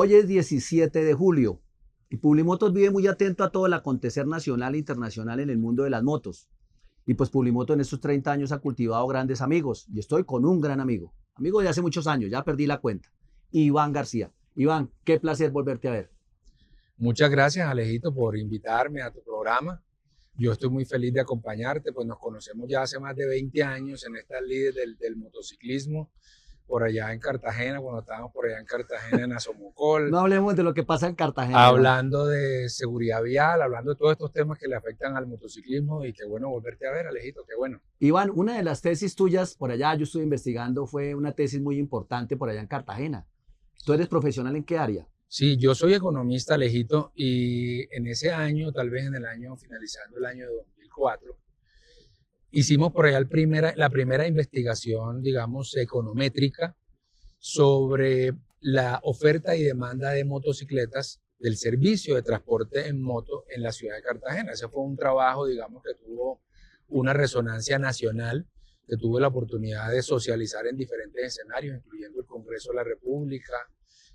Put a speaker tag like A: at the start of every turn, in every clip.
A: Hoy es 17 de julio y Publimotos vive muy atento a todo el acontecer nacional e internacional en el mundo de las motos. Y pues Publimotos en estos 30 años ha cultivado grandes amigos y estoy con un gran amigo de hace muchos años, ya perdí la cuenta, Iván García. Iván, qué placer volverte a ver.
B: Muchas gracias, Alejito, por invitarme a tu programa. Yo estoy muy feliz de acompañarte, pues nos conocemos ya hace más de 20 años en estas lides del motociclismo, por allá en Cartagena, cuando estábamos por allá en Cartagena, en Azomocol,
A: No hablemos de lo que pasa en Cartagena, Iván.
B: hablando de seguridad vial, hablando de todos estos temas que le afectan al motociclismo y qué bueno volverte a ver, Alejito, qué bueno.
A: Iván, una de las tesis tuyas por allá, yo estuve investigando, fue una tesis muy importante por allá en Cartagena. ¿Tú eres profesional en qué área?
B: Sí, yo soy economista, Alejito, y en ese año, tal vez en el año, finalizando el año 2004, hicimos por allá la primera investigación, digamos, econométrica sobre la oferta y demanda de motocicletas del servicio de transporte en moto en la ciudad de Cartagena. Ese fue un trabajo, digamos, que tuvo una resonancia nacional, que tuve la oportunidad de socializar en diferentes escenarios, incluyendo el Congreso de la República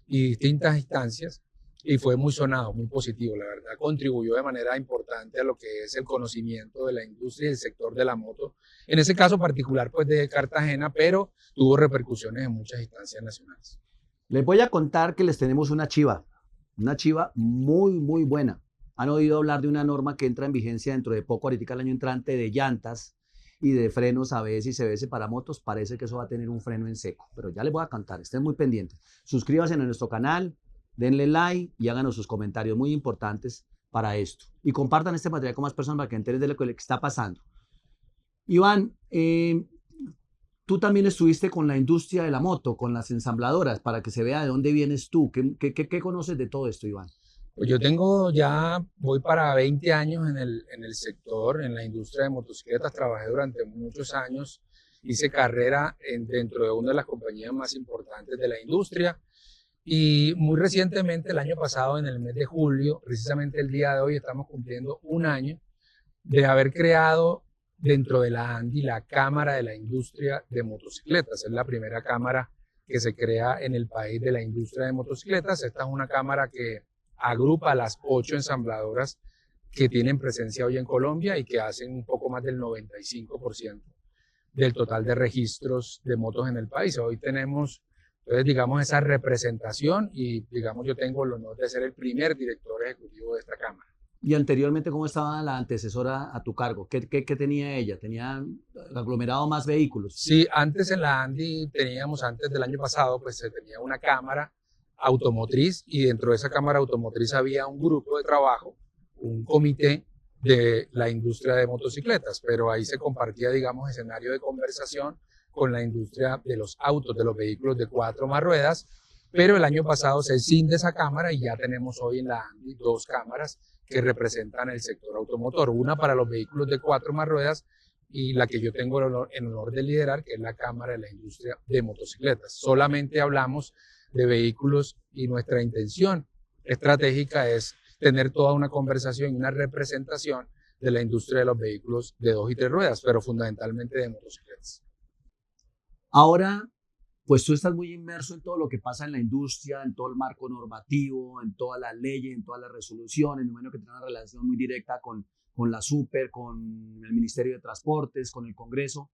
B: y distintas instancias, y fue muy sonado, muy positivo, la verdad, contribuyó de manera importante a lo que es el conocimiento de la industria y el sector de la moto, en ese caso particular pues de Cartagena, pero tuvo repercusiones en muchas instancias nacionales.
A: Les voy a contar que les tenemos una chiva muy buena. Han oído hablar de una norma que entra en vigencia dentro de poco, ahorita el año entrante, de llantas y de frenos ABS y CBS para motos. Parece que eso va a tener un freno en seco, pero ya les voy a contar, estén muy pendientes. Suscríbanse a nuestro canal, denle like y háganos sus comentarios muy importantes para esto. Y compartan este material con más personas para que enteren de lo que está pasando. Iván, tú también estuviste con la industria de la moto, con las ensambladoras, para que se vea de dónde vienes tú. ¿Qué conoces de todo esto, Iván?
B: Pues yo tengo ya, voy para 20 años en el sector, en la industria de motocicletas, trabajé durante muchos años, hice carrera dentro de una de las compañías más importantes de la industria. Y muy recientemente, el año pasado, en el mes de julio, precisamente el día de hoy, estamos cumpliendo un año de haber creado dentro de la ANDI la Cámara de la Industria de Motocicletas. Es la primera cámara que se crea en el país de la industria de motocicletas. Esta es una cámara que agrupa a las 8 ensambladoras que tienen presencia hoy en Colombia y que hacen un poco más del 95% del total de registros de motos en el país. Hoy tenemos, entonces, digamos, esa representación y, digamos, yo tengo el honor de ser el primer director ejecutivo de esta Cámara.
A: Y anteriormente, ¿cómo estaba la antecesora a tu cargo? ¿Qué tenía ella? ¿Tenía aglomerado más vehículos?
B: Sí, antes en la ANDI teníamos, antes del año pasado, pues se tenía una cámara automotriz y dentro de esa cámara automotriz había un grupo de trabajo, un comité de la industria de motocicletas, pero ahí se compartía, digamos, escenario de conversación con la industria de los autos, de los vehículos de 4 más ruedas, pero el año pasado se escinde esa cámara y ya tenemos hoy en la ANDI 2 cámaras que representan el sector automotor, una para los vehículos de 4 más ruedas y la que yo tengo el honor de liderar, que es la Cámara de la Industria de Motocicletas. Solamente hablamos de vehículos y nuestra intención estratégica es tener toda una conversación y una representación de la industria de los vehículos de 2 y 3 ruedas, pero fundamentalmente de motocicletas.
A: Ahora, pues tú estás muy inmerso en todo lo que pasa en la industria, en todo el marco normativo, en todas las leyes, en todas las resoluciones. Me imagino que tiene una relación muy directa con la Super, con el Ministerio de Transportes, con el Congreso.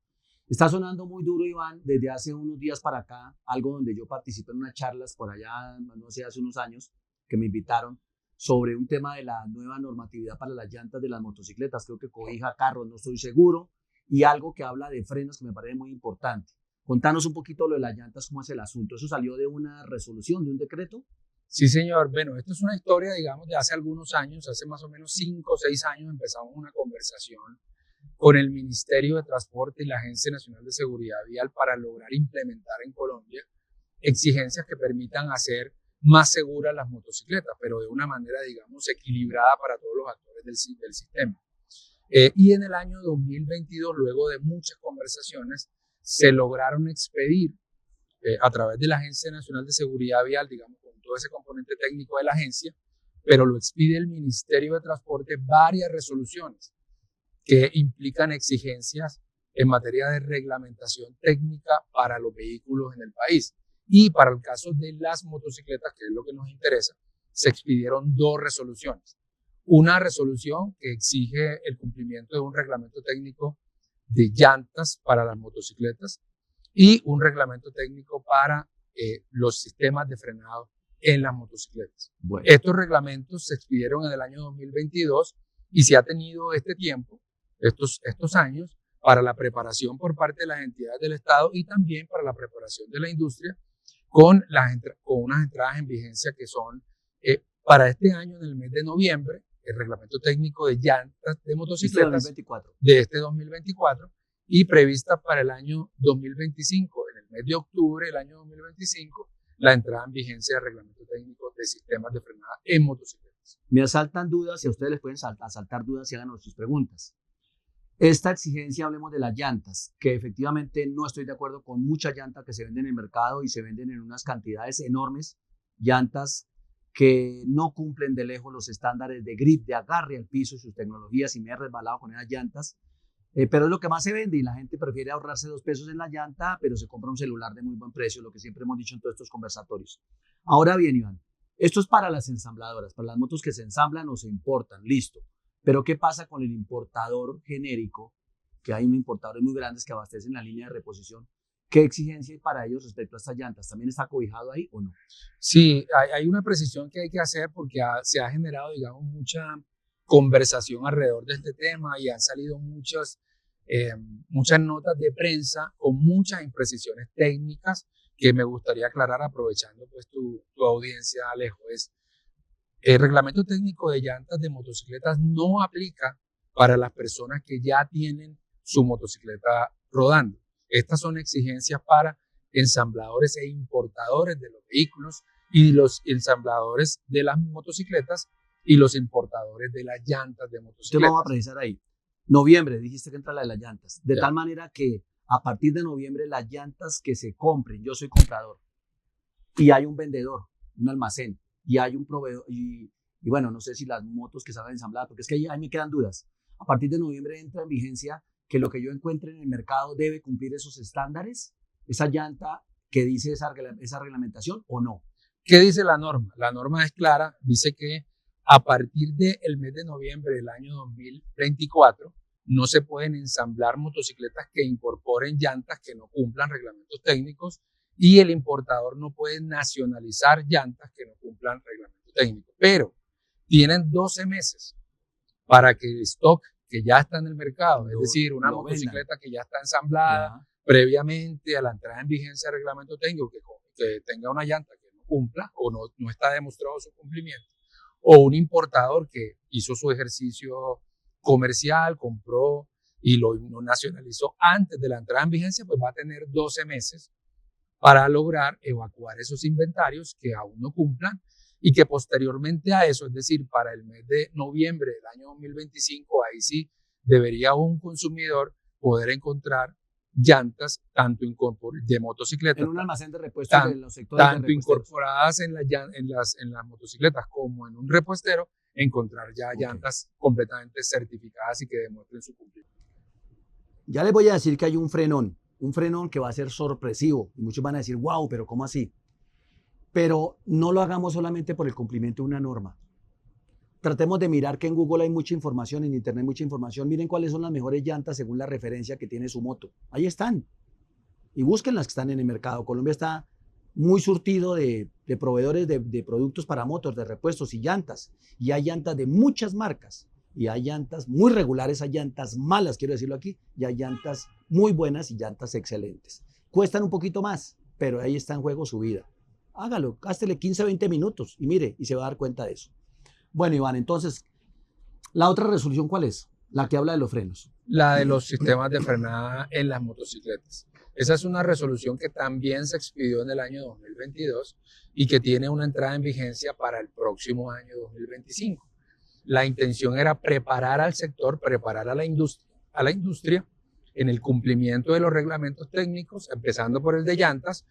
A: Está sonando muy duro, Iván, desde hace unos días para acá, algo donde yo participé en unas charlas por allá, no sé, hace unos años, que me invitaron sobre un tema de la nueva normatividad para las llantas de las motocicletas. Creo que cobija carros, no estoy seguro, y algo que habla de frenos que me parece muy importante. Contanos un poquito lo de las llantas, cómo es el asunto. ¿Eso salió de una resolución, de un decreto?
B: Sí, señor. Bueno, esto es una historia, digamos, de hace algunos años, hace más o menos 5 o 6 años empezamos una conversación con el Ministerio de Transporte y la Agencia Nacional de Seguridad Vial para lograr implementar en Colombia exigencias que permitan hacer más seguras las motocicletas, pero de una manera, digamos, equilibrada para todos los actores del sistema. Y en el año 2022, luego de muchas conversaciones, se lograron expedir a través de la Agencia Nacional de Seguridad Vial, digamos, con todo ese componente técnico de la agencia, pero lo expide el Ministerio de Transporte, varias resoluciones que implican exigencias en materia de reglamentación técnica para los vehículos en el país. Y para el caso de las motocicletas, que es lo que nos interesa, se expidieron 2 resoluciones. Una resolución que exige el cumplimiento de un reglamento técnico de llantas para las motocicletas y un reglamento técnico para los sistemas de frenado en las motocicletas.
A: Bueno.
B: Estos reglamentos se expidieron en el año 2022 y se ha tenido este tiempo, estos años, para la preparación por parte de las entidades del Estado y también para la preparación de la industria con unas entradas en vigencia que son para este año, en el mes de noviembre, el reglamento técnico de llantas de motocicletas de este 2024 y prevista para el año 2025, en el mes de octubre del año 2025, la entrada en vigencia del reglamento técnico de sistemas de frenada en motocicletas.
A: Me asaltan dudas y a ustedes les pueden asaltar dudas y hagan sus preguntas. Esta exigencia, hablemos de las llantas, que efectivamente no estoy de acuerdo con muchas llantas que se venden en el mercado y se venden en unas cantidades enormes, llantas que no cumplen de lejos los estándares de grip, de agarre al piso y sus tecnologías, y me he resbalado con esas llantas, pero es lo que más se vende y la gente prefiere ahorrarse 2 pesos en la llanta, pero se compra un celular de muy buen precio, lo que siempre hemos dicho en todos estos conversatorios. Ahora bien, Iván, esto es para las ensambladoras, para las motos que se ensamblan o se importan, listo. Pero ¿qué pasa con el importador genérico? Que hay unos importadores muy grandes que abastecen la línea de reposición. ¿Qué exigencia hay para ellos respecto a estas llantas? ¿También está cobijado ahí o no?
B: Sí, hay una precisión que hay que hacer porque se ha generado, digamos, mucha conversación alrededor de este tema y han salido muchas notas de prensa con muchas imprecisiones técnicas que me gustaría aclarar aprovechando pues tu audiencia, Alejo. El reglamento técnico de llantas de motocicletas no aplica para las personas que ya tienen su motocicleta rodando. Estas son exigencias para ensambladores e importadores de los vehículos y los ensambladores de las motocicletas y los importadores de las llantas de motocicletas.
A: Entonces vamos a precisar ahí. Noviembre, dijiste que entra la de las llantas. De tal manera que a partir de noviembre las llantas que se compren, yo soy comprador y hay un vendedor, un almacén, y hay un proveedor, y bueno, no sé si las motos que salgan ensambladas, porque es que ahí me quedan dudas. A partir de noviembre entra en vigencia que lo que yo encuentre en el mercado debe cumplir esos estándares, esa llanta que dice esa reglamentación o no.
B: ¿Qué dice la norma? La norma es clara, dice que a partir del mes de noviembre del año 2024 no se pueden ensamblar motocicletas que incorporen llantas que no cumplan reglamentos técnicos y el importador no puede nacionalizar llantas que no cumplan reglamentos técnicos. Pero tienen 12 meses para que el stock que ya está en el mercado, es decir, una motocicleta que ya está ensamblada previamente a la entrada en vigencia del reglamento técnico, que tenga una llanta que no cumpla o no está demostrado su cumplimiento, o un importador que hizo su ejercicio comercial, compró y lo nacionalizó antes de la entrada en vigencia, pues va a tener 12 meses para lograr evacuar esos inventarios que aún no cumplan y que posteriormente a eso, es decir, para el mes de noviembre del año 2025, ahí sí debería un consumidor poder encontrar llantas tanto de motocicletas
A: en un almacén de repuestos de los sectores
B: tanto
A: de
B: incorporadas en las motocicletas como en un repuestero, encontrar ya llantas completamente certificadas y que demuestren su cumplimiento.
A: Ya les voy a decir que hay un frenón que va a ser sorpresivo y muchos van a decir, wow, pero ¿cómo así? Pero no lo hagamos solamente por el cumplimiento de una norma. Tratemos de mirar que en Google hay mucha información, en Internet mucha información. Miren cuáles son las mejores llantas según la referencia que tiene su moto. Ahí están. Y busquen las que están en el mercado. Colombia está muy surtido de proveedores de productos para motos, de repuestos y llantas. Y hay llantas de muchas marcas. Y hay llantas muy regulares, hay llantas malas, quiero decirlo aquí, y hay llantas muy buenas y llantas excelentes. Cuestan un poquito más, pero ahí está en juego su vida. Hágalo, gástele 15, 20 minutos y mire, y se va a dar cuenta de eso. Bueno, Iván, entonces, ¿la otra resolución cuál es? La que habla de los frenos.
B: La de los sistemas de frenada en las motocicletas. Esa es una resolución que también se expidió en el año 2022 y que tiene una entrada en vigencia para el próximo año 2025. La intención era preparar al sector, preparar a la industria en el cumplimiento de los reglamentos técnicos, empezando por el de llantas,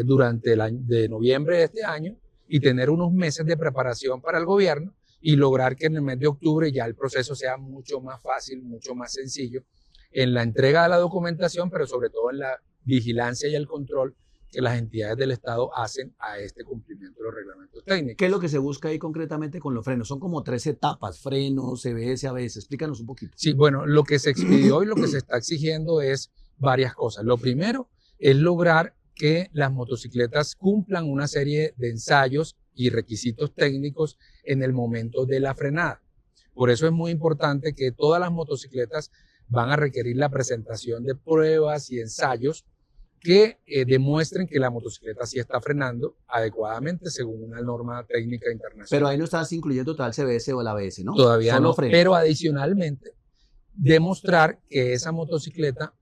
B: durante el año de noviembre de este año y tener unos meses de preparación para el gobierno y lograr que en el mes de octubre ya el proceso sea mucho más fácil, mucho más sencillo en la entrega de la documentación, pero sobre todo en la vigilancia y el control que las entidades del Estado hacen a este cumplimiento de los reglamentos técnicos.
A: ¿Qué es lo que se busca ahí concretamente con los frenos? Son como 3 etapas, frenos, CBS, ABS. Explícanos un poquito.
B: Sí, bueno, lo que se expidió y lo que se está exigiendo es varias cosas. Lo primero es lograr que las motocicletas cumplan una serie de ensayos y requisitos técnicos en el momento de la frenada. Por eso es muy importante que todas las motocicletas van a requerir la presentación de pruebas y ensayos que demuestren que la motocicleta sí está frenando adecuadamente según una norma técnica internacional.
A: Pero ahí no estás incluyendo todo el CBS o el ABS, ¿no?
B: Todavía
A: Solo
B: no,
A: frenos.
B: pero adicionalmente demostrar que esa motocicleta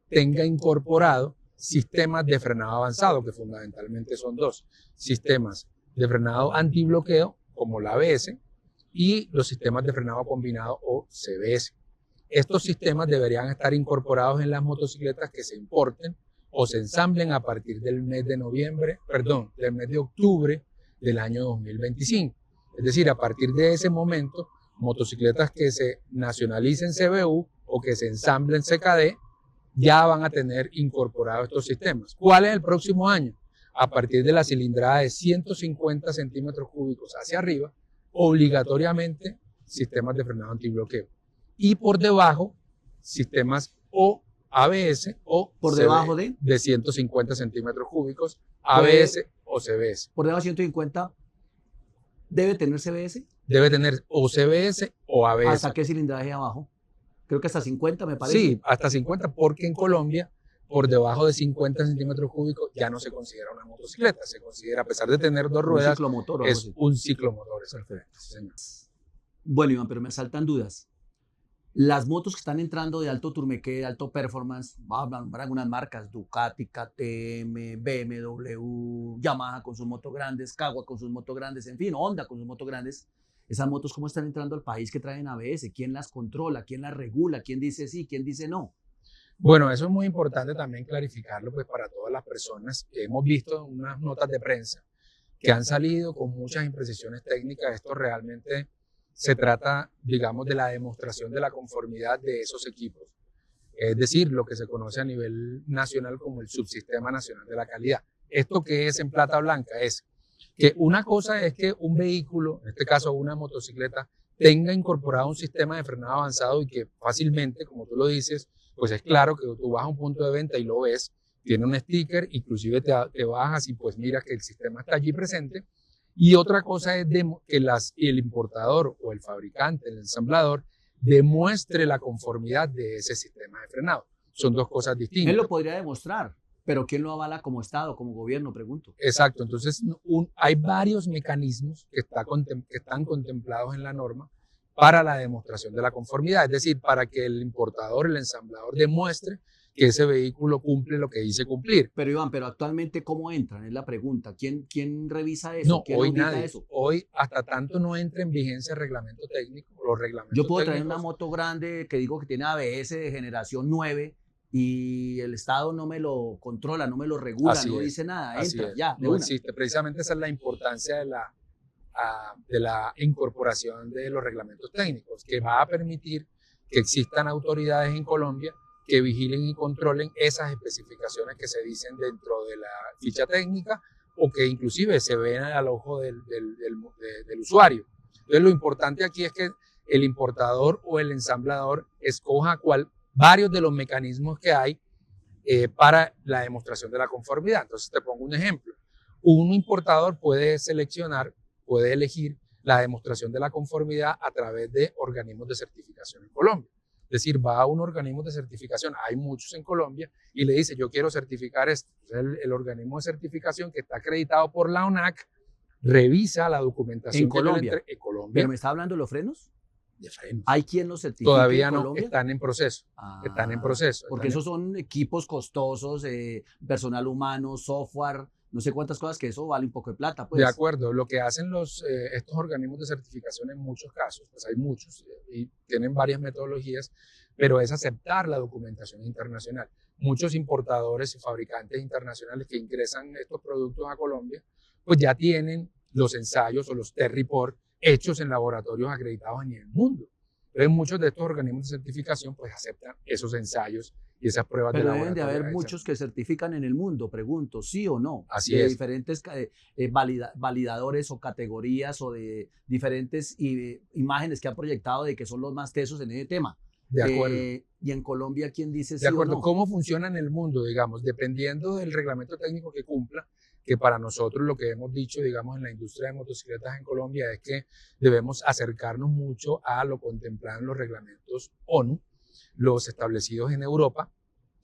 B: tenga incorporado sistemas de frenado avanzado, que fundamentalmente son dos: sistemas de frenado antibloqueo, como la ABS, y los sistemas de frenado combinado o CBS. Estos sistemas deberían estar incorporados en las motocicletas que se importen o se ensamblen a partir del mes de octubre del año 2025. Es decir, a partir de ese momento, motocicletas que se nacionalicen CBU o que se ensamblen CKD ya van a tener incorporados estos sistemas. ¿Cuál es el próximo año? A partir de la cilindrada de 150 centímetros cúbicos hacia arriba, obligatoriamente sistemas de frenado antibloqueo. Y por debajo, sistemas o ABS o
A: por debajo
B: de 150 centímetros cúbicos,
A: ABS
B: o CBS.
A: Por debajo de 150, ¿debe tener CBS?
B: Debe tener o CBS o ABS.
A: ¿Hasta qué cilindraje abajo? Creo que hasta 50 me parece.
B: Sí, hasta 50, porque en Colombia, por debajo de 50 centímetros cúbicos, ya no se considera una motocicleta. Se considera, a pesar de tener dos ruedas,
A: un ciclomotor,
B: es un ciclomotor.
A: Perfecto. Bueno, Iván, pero me saltan dudas. Las motos que están entrando de alto turmeque, de alto performance, vamos a hablar algunas marcas: Ducati, KTM, BMW, Yamaha con sus motos grandes, Kawa con sus motos grandes, en fin, Honda con sus motos grandes. Esas motos, ¿cómo están entrando al país que traen ABS? ¿Quién las controla? ¿Quién las regula? ¿Quién dice sí? ¿Quién dice no?
B: Bueno, eso es muy importante también clarificarlo, pues, para todas las personas. Hemos visto unas notas de prensa que han salido con muchas imprecisiones técnicas. Esto realmente se trata, digamos, de la demostración de la conformidad de esos equipos. Es decir, lo que se conoce a nivel nacional como el Subsistema Nacional de la Calidad. ¿Esto qué es en plata blanca? Es que una cosa es que un vehículo, en este caso una motocicleta, tenga incorporado un sistema de frenado avanzado y que fácilmente, como tú lo dices, pues es claro que tú vas a un punto de venta y lo ves, tiene un sticker, inclusive te bajas y pues miras que el sistema está allí presente. Y otra cosa es que el importador o el fabricante, el ensamblador, demuestre la conformidad de ese sistema de frenado. Son dos cosas distintas.
A: Él lo podría demostrar, pero ¿quién lo avala como Estado, como gobierno? Pregunto.
B: Exacto. Entonces, hay varios mecanismos que están contemplados en la norma para la demostración de la conformidad. Es decir, para que el importador, el ensamblador, demuestre que ese vehículo cumple lo que dice cumplir.
A: Pero Iván, pero actualmente, ¿cómo entran? Es la pregunta. ¿Quién revisa eso?
B: No,
A: ¿Quién
B: hoy
A: audita
B: nadie.
A: eso?
B: Hoy, hasta tanto no entre en vigencia el reglamento técnico, los reglamentos
A: Yo puedo
B: técnicos.
A: traer una moto grande que digo que tiene ABS de generación 9 y el Estado no me lo controla, no me lo regula,
B: Así
A: no
B: es,
A: dice nada,
B: así
A: entra,
B: es.
A: ya, de
B: No
A: una.
B: existe. Precisamente esa es la importancia de la incorporación de los reglamentos técnicos, que va a permitir que existan autoridades en Colombia que vigilen y controlen esas especificaciones que se dicen dentro de la ficha técnica o que inclusive se ven al ojo del usuario. Entonces, lo importante aquí es que el importador o el ensamblador escoja varios de los mecanismos que hay para la demostración de la conformidad. Entonces, te pongo un ejemplo. Un importador puede elegir la demostración de la conformidad a través de organismos de certificación en Colombia. Es decir, va a un organismo de certificación, hay muchos en Colombia, y le dice: yo quiero certificar esto. Entonces, el organismo de certificación, que está acreditado por la ONAC, revisa la documentación
A: En Colombia.
B: En Colombia.
A: ¿Pero me está hablando de los frenos?
B: De frenos.
A: ¿Hay quien los certifica
B: Todavía
A: en
B: no,
A: Colombia?
B: están en proceso. Están en proceso.
A: Porque esos son equipos costosos, personal humano, software, no sé cuántas cosas, que eso vale un poco de plata, pues.
B: De acuerdo, lo que hacen estos organismos de certificación en muchos casos, pues hay muchos y tienen varias metodologías, pero es aceptar la documentación internacional. Muchos importadores y fabricantes internacionales que ingresan estos productos a Colombia, pues ya tienen los ensayos o los test report hechos en laboratorios acreditados a nivel mundo. Entonces, muchos de estos organismos de certificación pues aceptan esos ensayos y esas pruebas de
A: Pero
B: laboratorio.
A: deben de haber muchos que certifican en el mundo, pregunto, ¿sí o no?
B: Así
A: De
B: es.
A: diferentes validadores o categorías o de diferentes imágenes que han proyectado de que son los más tesos en ese tema.
B: De acuerdo.
A: Y en Colombia, ¿quién dice
B: De
A: sí o
B: acuerdo.
A: no?
B: ¿Cómo funciona en el mundo, digamos? Dependiendo del reglamento técnico que cumpla, que para nosotros lo que hemos dicho, digamos, en la industria de motocicletas en Colombia es que debemos acercarnos mucho a lo contemplado en los reglamentos ONU, los establecidos en Europa.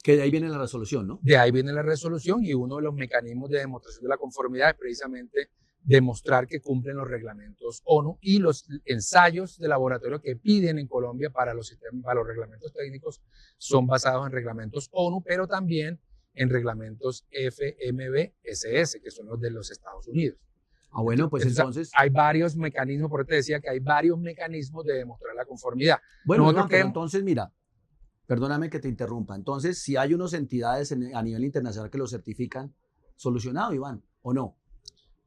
A: Que de ahí viene la resolución, ¿no?
B: De ahí viene la resolución y uno de los mecanismos de demostración de la conformidad es precisamente demostrar que cumplen los reglamentos ONU y los ensayos de laboratorio que piden en Colombia para los sistemas, para los reglamentos técnicos son basados en reglamentos ONU, pero también en reglamentos FMVSS, que son los de los Estados Unidos.
A: Ah, bueno, pues entonces...
B: Hay varios mecanismos, por eso te decía que hay varios mecanismos de demostrar la conformidad.
A: Bueno, Iván, pero entonces mira, perdóname que te interrumpa. Entonces, si hay unas entidades a nivel internacional que lo certifican, solucionado, Iván, ¿o no?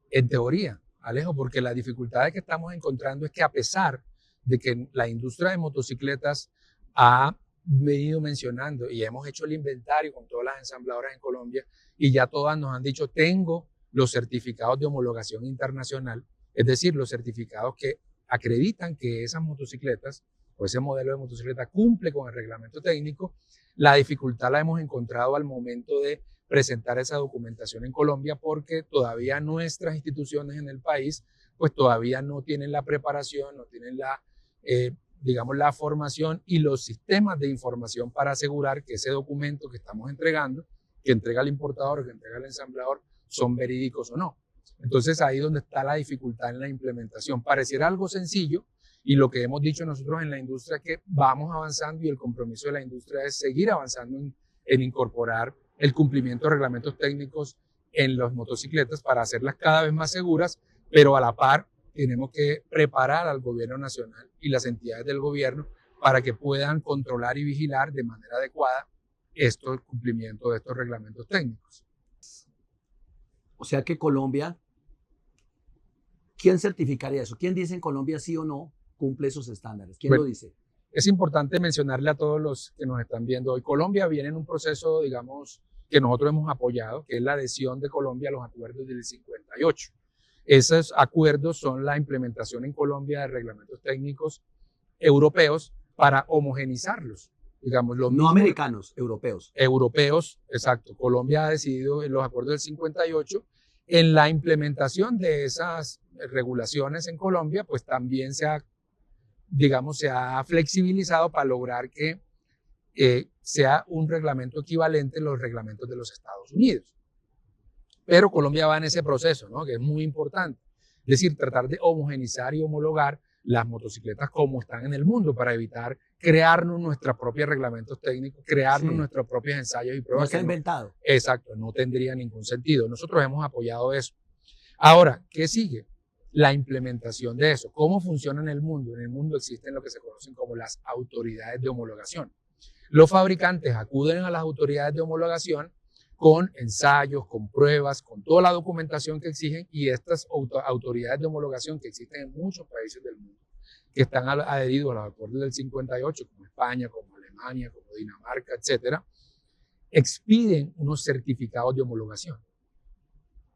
B: En teoría, Alejo, porque la dificultad que estamos encontrando es que a pesar de que la industria de motocicletas ha venido mencionando y hemos hecho el inventario con todas las ensambladoras en Colombia y ya todas nos han dicho, tengo los certificados de homologación internacional, es decir, los certificados que acreditan que esas motocicletas o ese modelo de motocicleta cumple con el reglamento técnico. La dificultad la hemos encontrado al momento de presentar esa documentación en Colombia porque todavía nuestras instituciones en el país pues todavía no tienen la preparación, no tienen la, digamos, la formación y los sistemas de información para asegurar que ese documento que estamos entregando, que entrega el importador, que entrega el ensamblador, son verídicos o no. Entonces ahí es donde está la dificultad en la implementación. Pareciera algo sencillo y lo que hemos dicho nosotros en la industria es que vamos avanzando y el compromiso de la industria es seguir avanzando en incorporar el cumplimiento de reglamentos técnicos en las motocicletas para hacerlas cada vez más seguras, pero a la par tenemos que preparar al gobierno nacional y las entidades del gobierno para que puedan controlar y vigilar de manera adecuada el cumplimiento de estos reglamentos técnicos.
A: O sea que Colombia, ¿quién certificaría eso? ¿Quién dice en Colombia sí o no cumple esos estándares? ¿Quién lo dice?
B: Es importante mencionarle a todos los que nos están viendo hoy. Colombia viene en un proceso, digamos, que nosotros hemos apoyado, que es la adhesión de Colombia a los acuerdos del 58. Esos acuerdos son la implementación en Colombia de reglamentos técnicos europeos para homogenizarlos. Digamos, los
A: no americanos, europeos.
B: Europeos, exacto. Colombia ha decidido en los acuerdos del 58, en la implementación de esas regulaciones en Colombia, pues también se ha flexibilizado para lograr que sea un reglamento equivalente a los reglamentos de los Estados Unidos. Pero Colombia va en ese proceso, ¿no? Que es muy importante. Es decir, tratar de homogenizar y homologar las motocicletas como están en el mundo para evitar crearnos nuestros propios reglamentos técnicos, crearnos nuestros propios ensayos y pruebas.
A: No está inventado.
B: Exacto, no tendría ningún sentido. Nosotros hemos apoyado eso. Ahora, ¿qué sigue? La implementación de eso. ¿Cómo funciona en el mundo? En el mundo existen lo que se conocen como las autoridades de homologación. Los fabricantes acuden a las autoridades de homologación con ensayos, con pruebas, con toda la documentación que exigen y estas autoridades de homologación que existen en muchos países del mundo, que están adheridos a los acuerdos del 58, como España, como Alemania, como Dinamarca, etcétera, expiden unos certificados de homologación.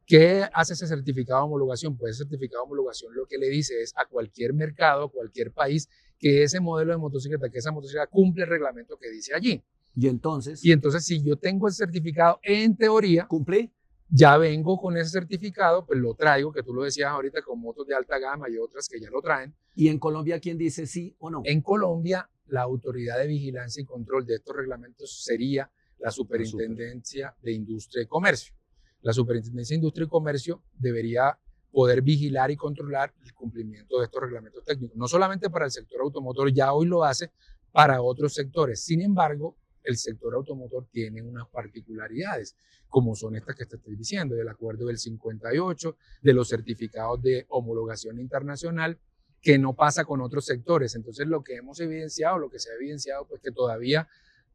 B: ¿Qué hace ese certificado de homologación? Pues ese certificado de homologación lo que le dice es a cualquier mercado, cualquier país, que ese modelo de motocicleta, que esa motocicleta cumple el reglamento que dice allí.
A: Y entonces,
B: si yo tengo el certificado, en teoría,
A: ¿cumple?
B: Ya vengo con ese certificado, pues lo traigo, que tú lo decías ahorita, con motos de alta gama y otras que ya lo traen.
A: ¿Y en Colombia quién dice sí o no?
B: En Colombia, la autoridad de vigilancia y control de estos reglamentos sería la Superintendencia de Industria y Comercio. La Superintendencia de Industria y Comercio debería poder vigilar y controlar el cumplimiento de estos reglamentos técnicos, no solamente para el sector automotor, ya hoy lo hace para otros sectores. Sin embargo, el sector automotor tiene unas particularidades, como son estas que te estoy diciendo, del acuerdo del 58, de los certificados de homologación internacional, que no pasa con otros sectores. Entonces, lo que hemos evidenciado, lo que se ha evidenciado, pues que todavía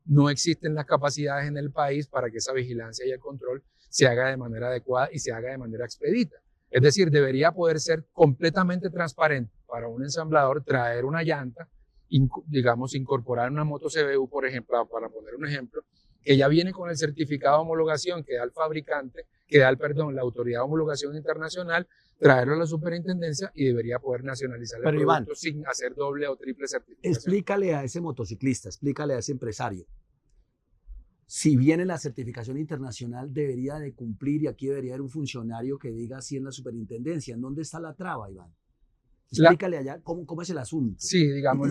B: no existen las capacidades en el país para que esa vigilancia y el control se haga de manera adecuada y se haga de manera expedita. Es decir, debería poder ser completamente transparente para un ensamblador traer una llanta digamos, incorporar una moto CBU, por ejemplo, para poner un ejemplo, que ya viene con el certificado de homologación que da el fabricante, que da la autoridad de homologación internacional, traerlo a la superintendencia y debería poder nacionalizar el
A: Pero
B: producto
A: Iván,
B: sin hacer doble o triple certificación.
A: explícale a ese motociclista, explícale a ese empresario. Si viene la certificación internacional, debería de cumplir y aquí debería haber un funcionario que diga así en la superintendencia. ¿En dónde está la traba, Iván? Explícale allá cómo es el asunto.
B: Sí, digamos,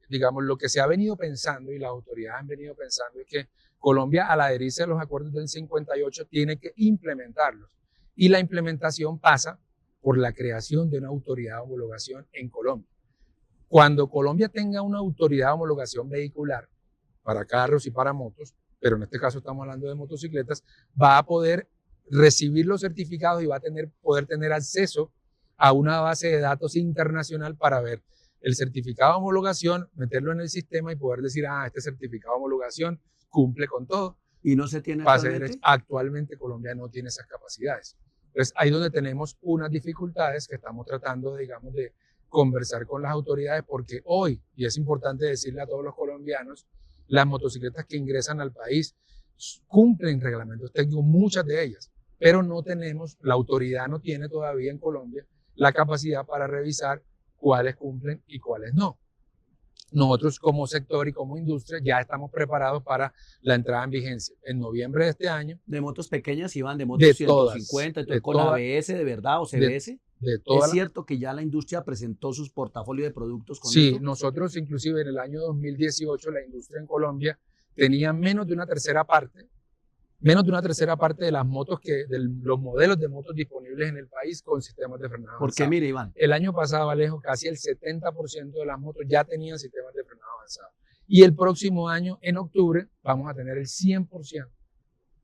B: digamos, lo que se ha venido pensando y las autoridades han venido pensando es que Colombia, al adherirse a los acuerdos del 58, tiene que implementarlos. Y la implementación pasa por la creación de una autoridad de homologación en Colombia. Cuando Colombia tenga una autoridad de homologación vehicular para carros y para motos, pero en este caso estamos hablando de motocicletas, va a poder recibir los certificados y va a poder tener acceso a una base de datos internacional para ver el certificado de homologación, meterlo en el sistema y poder decir, este certificado de homologación cumple con todo.
A: ¿Y no se tiene actualmente?
B: Actualmente Colombia no tiene esas capacidades. Entonces, ahí donde tenemos unas dificultades que estamos tratando, digamos, de conversar con las autoridades, porque hoy, y es importante decirle a todos los colombianos, las motocicletas que ingresan al país cumplen reglamentos técnicos, muchas de ellas, pero no tenemos, la autoridad no tiene todavía en Colombia la capacidad para revisar cuáles cumplen y cuáles no. Nosotros como sector y como industria ya estamos preparados para la entrada en vigencia en noviembre de este año.
A: ¿De motos pequeñas, Iván? ¿De motos 150? Entonces, ¿con ABS de verdad o CBS? ¿Es cierto que ya la industria presentó sus portafolios de productos con
B: Sí,
A: esto?
B: nosotros inclusive en el año 2018 la industria en Colombia tenía menos de una tercera parte de las motos de los modelos de motos disponibles en el país con sistemas de frenado avanzado.
A: Porque mire, Iván,
B: el año pasado, Alejo, casi el 70% de las motos ya tenían sistemas de frenado avanzado. Y el próximo año, en octubre, vamos a tener el 100%.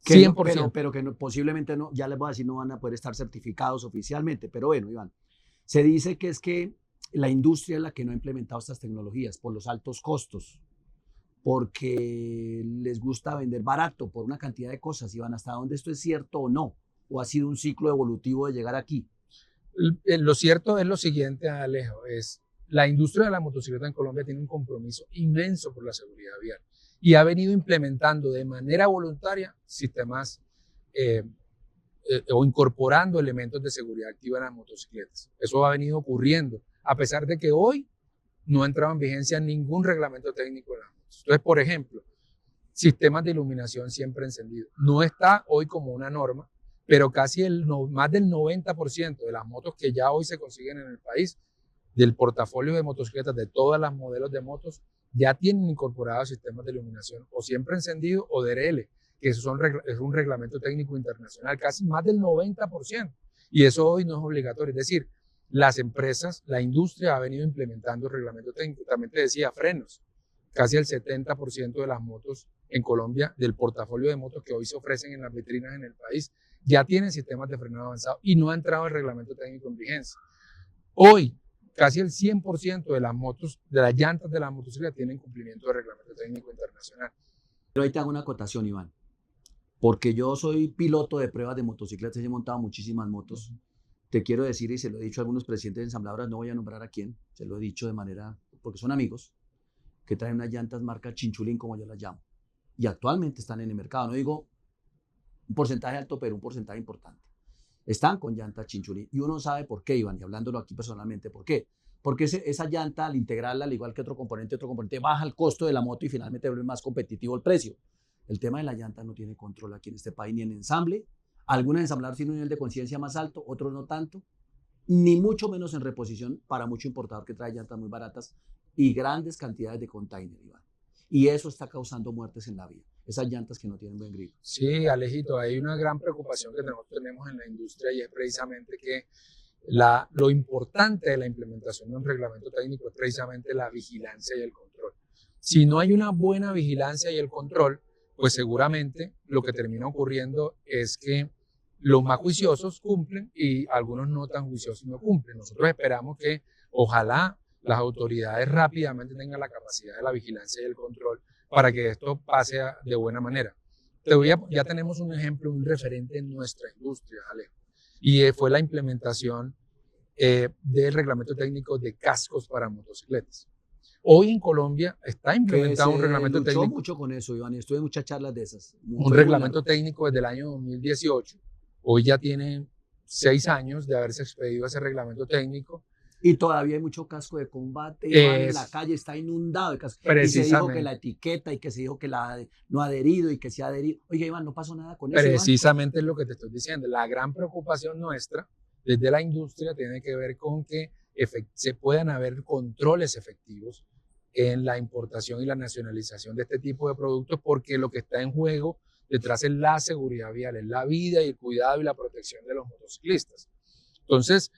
B: 100%.
A: Pero que posiblemente no, ya les voy a decir, no van a poder estar certificados oficialmente. Pero bueno, Iván, se dice que es que la industria es la que no ha implementado estas tecnologías por los altos costos, porque les gusta vender barato por una cantidad de cosas. Iván, ¿hasta dónde esto es cierto o no? ¿O ha sido un ciclo evolutivo de llegar aquí?
B: Lo cierto es lo siguiente, Alejo, es la industria de la motocicleta en Colombia tiene un compromiso inmenso por la seguridad vial y ha venido implementando de manera voluntaria sistemas o incorporando elementos de seguridad activa en las motocicletas. Eso ha venido ocurriendo, a pesar de que hoy no ha entrado en vigencia ningún reglamento técnico de las motos. Entonces, por ejemplo, sistemas de iluminación siempre encendidos. No está hoy como una norma, pero casi más del 90% de las motos que ya hoy se consiguen en el país, del portafolio de motocicletas, de todos los modelos de motos, ya tienen incorporados sistemas de iluminación o siempre encendido o DRL, que es un reglamento técnico internacional, casi más del 90%. Y eso hoy no es obligatorio. Es decir, las empresas, la industria ha venido implementando el reglamento técnico. También te decía, frenos. Casi el 70% de las motos en Colombia, del portafolio de motos que hoy se ofrecen en las vitrinas en el país, ya tienen sistemas de frenado avanzado y no ha entrado el reglamento técnico en vigencia. Hoy, casi el 100% de las motos, de las llantas de la motocicleta tienen cumplimiento del reglamento técnico internacional.
A: Pero ahí te hago una acotación, Iván, porque yo soy piloto de pruebas de motocicletas y he montado muchísimas motos. Te quiero decir, y se lo he dicho a algunos presidentes de ensambladoras, no voy a nombrar a quién, se lo he dicho de manera, porque son amigos, que traen unas llantas marca Chinchulín, como yo las llamo, y actualmente están en el mercado. No digo un porcentaje alto, pero un porcentaje importante. Están con llantas Chinchulín, y uno sabe por qué, Iván, y hablándolo aquí personalmente, ¿por qué? Porque esa llanta, al integrarla, al igual que otro componente, baja el costo de la moto y finalmente vuelve más competitivo el precio. El tema de la llanta no tiene control aquí en este país, ni en ensamble. Algunas ensambladoras tienen un nivel de conciencia más alto, otros no tanto, ni mucho menos en reposición para mucho importador que trae llantas muy baratas y grandes cantidades de container, Iván. Y eso está causando muertes en la vía, esas llantas que no tienen buen grip.
B: Sí, Alejito, hay una gran preocupación que nosotros tenemos en la industria y es precisamente que lo importante de la implementación de un reglamento técnico es precisamente la vigilancia y el control. Si no hay una buena vigilancia y el control, pues seguramente lo que termina ocurriendo es que los más juiciosos cumplen y algunos no tan juiciosos no cumplen. Nosotros esperamos que ojalá las autoridades rápidamente tengan la capacidad de la vigilancia y el control para que esto pase de buena manera. Ya tenemos un ejemplo, un referente en nuestra industria, Alejo, y fue la implementación del reglamento técnico de cascos para motocicletas. Hoy en Colombia está
A: Que
B: implementado un
A: se
B: reglamento
A: luchó
B: técnico,
A: mucho con eso, Iván, y estuve en muchas charlas de esas.
B: un
A: Fue muy
B: reglamento
A: largo.
B: técnico desde el año 2018. Hoy ya tiene 6 años de haberse expedido ese reglamento técnico.
A: Y todavía hay mucho casco de combate, Iván, en la
B: Es
A: calle está inundado de casco. Y se dijo que la
B: precisamente,
A: etiqueta y que se dijo que la no ha adherido y que se ha adherido. Oye, Iván, no pasó nada con eso, Iván.
B: precisamente es lo que te estoy diciendo. La gran preocupación nuestra desde la industria tiene que ver con que se puedan haber controles efectivos en la importación y la nacionalización de este tipo de productos, porque lo que está en juego detrás es la seguridad vial, es la vida y el cuidado y la protección de los motociclistas. Entonces,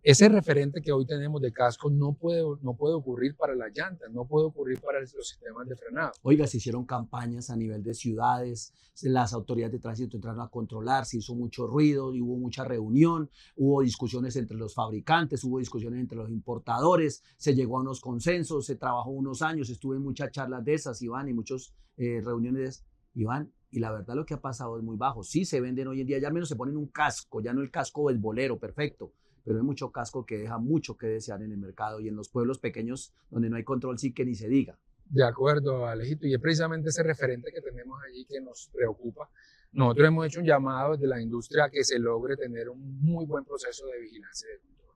B: ese referente que hoy tenemos de casco no puede ocurrir para las llantas, no puede ocurrir para los sistemas de frenado.
A: Oiga, se hicieron campañas a nivel de ciudades, las autoridades de tránsito entraron a controlar, se hizo mucho ruido, y hubo mucha reunión, hubo discusiones entre los fabricantes, hubo discusiones entre los importadores, se llegó a unos consensos, se trabajó unos años, estuve en muchas charlas de esas, Iván, y muchas reuniones, Iván, y la verdad lo que ha pasado es muy bajo. Sí se venden hoy en día, ya al menos se ponen un casco, ya no el casco del bolero, perfecto, pero hay mucho casco que deja mucho que desear en el mercado y en los pueblos pequeños donde no hay control sí que ni se diga.
B: De acuerdo, Alejito, y es precisamente ese referente que tenemos allí que nos preocupa. Nosotros hemos hecho un llamado desde la industria a que se logre tener un muy buen proceso de vigilancia y de control.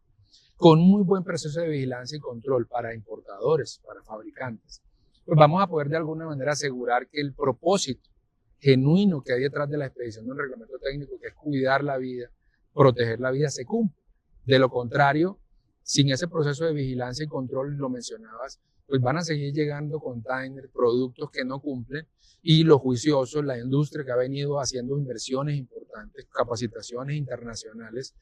B: Con un muy buen proceso de vigilancia y control para importadores, para fabricantes, pues vamos a poder de alguna manera asegurar que el propósito genuino que hay detrás de la expedición de un reglamento técnico, que es cuidar la vida, proteger la vida, se cumple. De lo contrario, sin ese proceso de vigilancia y control, lo mencionabas, pues van a seguir llegando containers, productos que no cumplen, y los juiciosos, la industria que ha venido haciendo inversiones importantes, capacitaciones internacionales,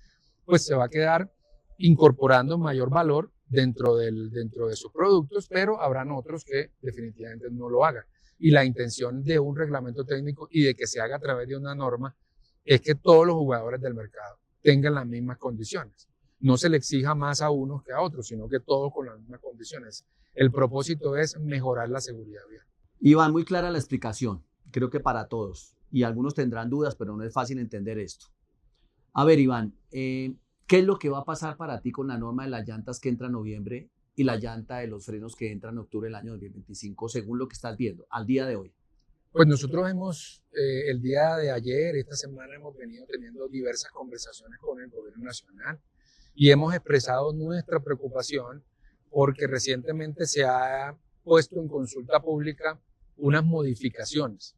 B: pues se va a quedar incorporando mayor valor dentro de sus productos, pero habrán otros que definitivamente no lo hagan. Y la intención de un reglamento técnico y de que se haga a través de una norma es que todos los jugadores del mercado tengan las mismas condiciones. No se le exija más a unos que a otros, sino que todos con las mismas condiciones. El propósito es mejorar la seguridad vial.
A: Iván, muy clara la explicación, creo que para todos, y algunos tendrán dudas, pero no es fácil entender esto. A ver, Iván, ¿qué es lo que va a pasar para ti con la norma de las llantas que entra en noviembre y la llanta de los frenos que entra en octubre del año 2025, según lo que estás viendo al día de hoy?
B: Pues nosotros el día de ayer, esta semana, hemos venido teniendo diversas conversaciones con el gobierno nacional y hemos expresado nuestra preocupación porque recientemente se ha puesto en consulta pública unas modificaciones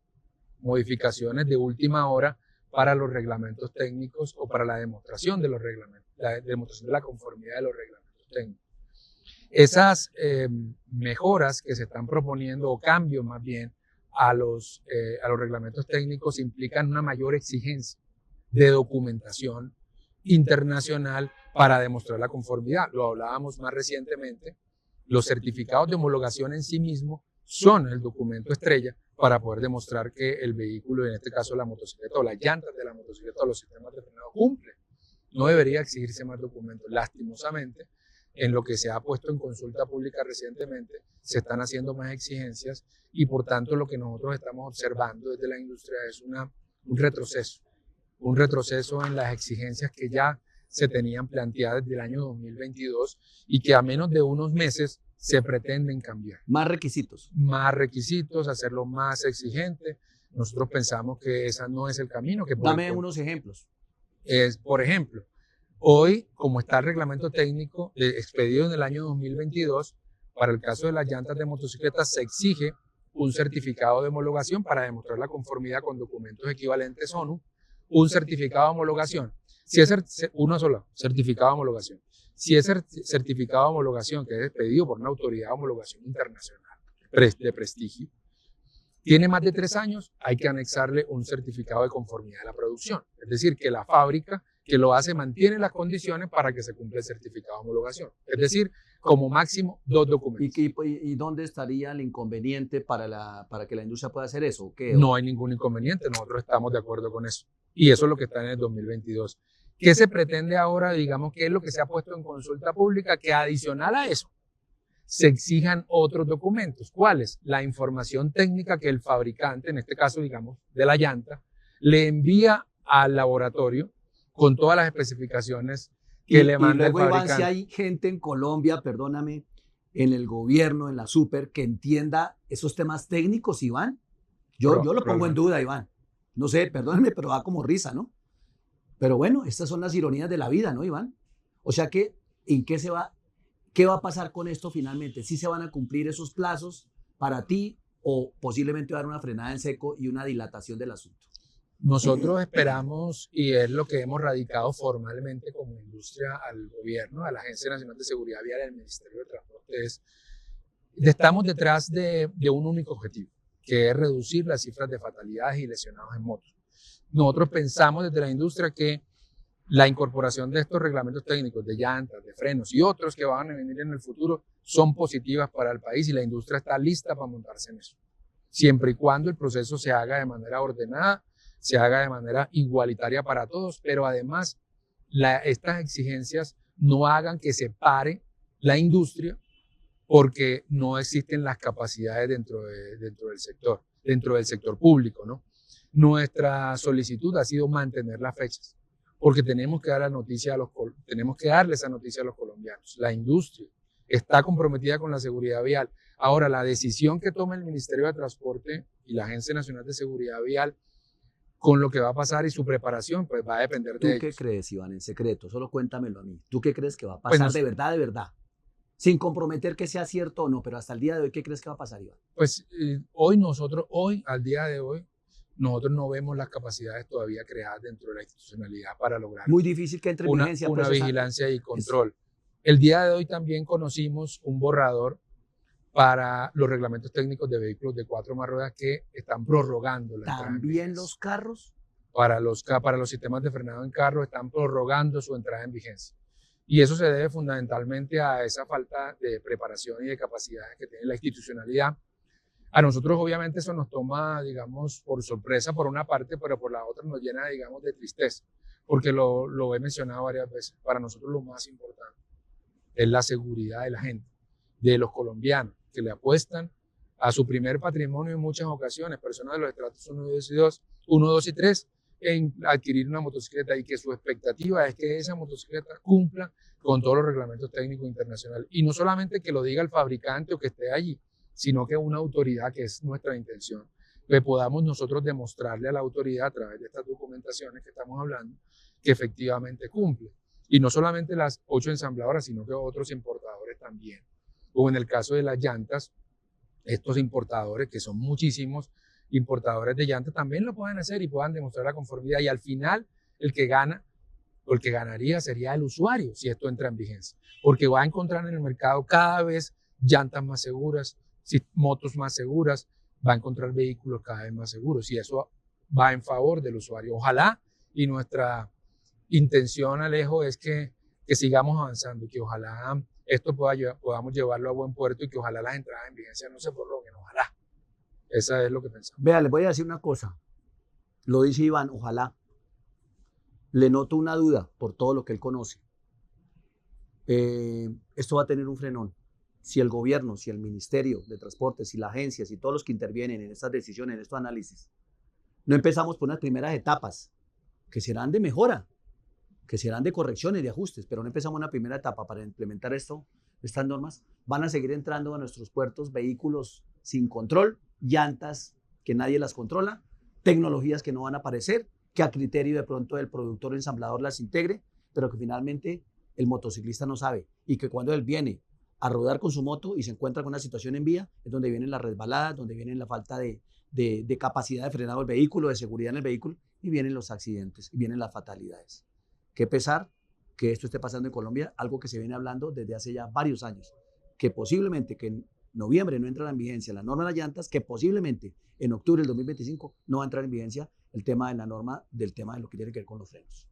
B: de última hora para los reglamentos técnicos o para la demostración de los reglamentos, la demostración de la conformidad de los reglamentos técnicos. Esas mejoras que se están proponiendo, o cambios más bien, a los reglamentos técnicos implican una mayor exigencia de documentación internacional para demostrar la conformidad. Lo hablábamos más recientemente. Los certificados de homologación en sí mismos son el documento estrella para poder demostrar que el vehículo, en este caso la motocicleta o las llantas de la motocicleta o los sistemas de frenado, cumple. No debería exigirse más documentos. Lastimosamente, en lo que se ha puesto en consulta pública recientemente, se están haciendo más exigencias y por tanto lo que nosotros estamos observando desde la industria es un retroceso en las exigencias que ya se tenían planteadas desde el año 2022 y que a menos de unos meses se pretenden cambiar.
A: Más requisitos.
B: Más requisitos, hacerlo más exigente. Nosotros pensamos que ese no es el camino.
A: Dame unos ejemplos.
B: Por ejemplo, hoy, como está el reglamento técnico expedido en el año 2022, para el caso de las llantas de motocicletas se exige un certificado de homologación para demostrar la conformidad con documentos equivalentes ONU, un certificado de homologación. Si es uno solo, certificado de homologación. Si es certificado de homologación que es expedido por una autoridad de homologación internacional de prestigio, tiene más de 3 años, hay que anexarle un certificado de conformidad a la producción. Es decir, que la fábrica que lo hace mantiene las condiciones para que se cumpla el certificado de homologación. Es decir, como máximo 2 documentos.
A: ¿Y dónde estaría el inconveniente para que la industria pueda hacer eso? ¿Qué?
B: No hay ningún inconveniente, nosotros estamos de acuerdo con eso. Y eso es lo que está en el 2022. ¿Qué se pretende ahora? Digamos, ¿qué es lo que se ha puesto en consulta pública? Que adicional a eso se exijan otros documentos. ¿Cuáles? La información técnica que el fabricante, en este caso, digamos, de la llanta, le envía al laboratorio con todas las especificaciones que le manda el fabricante.
A: Iván, si hay gente en Colombia, perdóname, en el gobierno, en la super, que entienda esos temas técnicos, Iván? Yo lo pongo en duda, Iván. No sé, perdónenme, pero da como risa, ¿no? Pero bueno, estas son las ironías de la vida, ¿no, Iván? O sea que, ¿qué va a pasar con esto finalmente? ¿Sí se van a cumplir esos plazos para ti o posiblemente va a dar una frenada en seco y una dilatación del asunto?
B: Nosotros esperamos, y es lo que hemos radicado formalmente como industria al gobierno, a la Agencia Nacional de Seguridad Vial y al Ministerio de Transporte, estamos detrás de un único objetivo, que es reducir las cifras de fatalidades y lesionados en motos. Nosotros pensamos desde la industria que la incorporación de estos reglamentos técnicos de llantas, de frenos y otros que van a venir en el futuro son positivas para el país y la industria está lista para montarse en eso, siempre y cuando el proceso se haga de manera ordenada, se haga de manera igualitaria para todos, pero además estas exigencias no hagan que se pare la industria porque no existen las capacidades dentro del sector público, ¿no? Nuestra solicitud ha sido mantener las fechas, porque tenemos que darle esa noticia a los colombianos. La industria está comprometida con la seguridad vial. Ahora, la decisión que tome el Ministerio de Transporte y la Agencia Nacional de Seguridad Vial con lo que va a pasar y su preparación, pues va a depender de ellos.
A: ¿Tú qué crees, Iván, en secreto? Solo cuéntamelo a mí. ¿Tú qué crees que va a pasar de verdad? Sin comprometer que sea cierto o no, pero hasta el día de hoy, ¿qué crees que va a pasar, Iván?
B: Pues al día de hoy, nosotros no vemos las capacidades todavía creadas dentro de la institucionalidad para lograr
A: muy difícil que entre en vigencia
B: una vigilancia y control. El día de hoy también conocimos un borrador para los reglamentos técnicos de vehículos de 4 o más ruedas que están prorrogando la entrada en vigencia.
A: ¿También los carros?
B: Para los sistemas de frenado en carro están prorrogando su entrada en vigencia. Y eso se debe fundamentalmente a esa falta de preparación y de capacidades que tiene la institucionalidad. A nosotros obviamente eso nos toma, digamos, por sorpresa por una parte, pero por la otra nos llena, digamos, de tristeza, porque lo he mencionado varias veces. Para nosotros lo más importante es la seguridad de la gente, de los colombianos, que le apuestan a su primer patrimonio en muchas ocasiones, personas de los estratos 1, 2 y 3, en adquirir una motocicleta y que su expectativa es que esa motocicleta cumpla con todos los reglamentos técnicos internacionales. Y no solamente que lo diga el fabricante o que esté allí, sino que una autoridad, que es nuestra intención, que podamos nosotros demostrarle a la autoridad a través de estas documentaciones que estamos hablando, que efectivamente cumple. Y no solamente las 8 ensambladoras, sino que otros importadores también. O en el caso de las llantas, estos importadores, que son muchísimos importadores de llantas, también lo puedan hacer y puedan demostrar la conformidad. Y al final, el que gana o el que ganaría sería el usuario si esto entra en vigencia, porque va a encontrar en el mercado cada vez llantas más seguras, motos más seguras, va a encontrar vehículos cada vez más seguros y eso va en favor del usuario. Ojalá, y nuestra intención, Alejo, es que sigamos avanzando y que ojalá esto podamos llevarlo a buen puerto y que ojalá las entradas en vigencia no se prorroguen, ojalá. Eso es lo que pensamos.
A: Vea, les voy a decir una cosa. Lo dice Iván, ojalá. Le noto una duda por todo lo que él conoce. Esto va a tener un frenón. Si el gobierno, si el Ministerio de Transporte, si la agencia, si todos los que intervienen en estas decisiones, en estos análisis, no empezamos por unas primeras etapas que serán de mejora, que serán de correcciones, de ajustes, pero no empezamos una primera etapa para implementar estas normas, van a seguir entrando a nuestros puertos vehículos sin control, llantas que nadie las controla, tecnologías que no van a aparecer, que a criterio de pronto del productor o ensamblador las integre, pero que finalmente el motociclista no sabe y que cuando él viene a rodar con su moto y se encuentra con una situación en vía, es donde vienen las resbaladas, donde viene la falta de capacidad de frenado del vehículo, de seguridad en el vehículo, y vienen los accidentes, y vienen las fatalidades. Qué pesar que esto esté pasando en Colombia, algo que se viene hablando desde hace ya varios años, que posiblemente que en noviembre no entra en vigencia la norma de las llantas, que posiblemente en octubre del 2025 no va a entrar en vigencia el tema de la norma del tema de lo que tiene que ver con los frenos.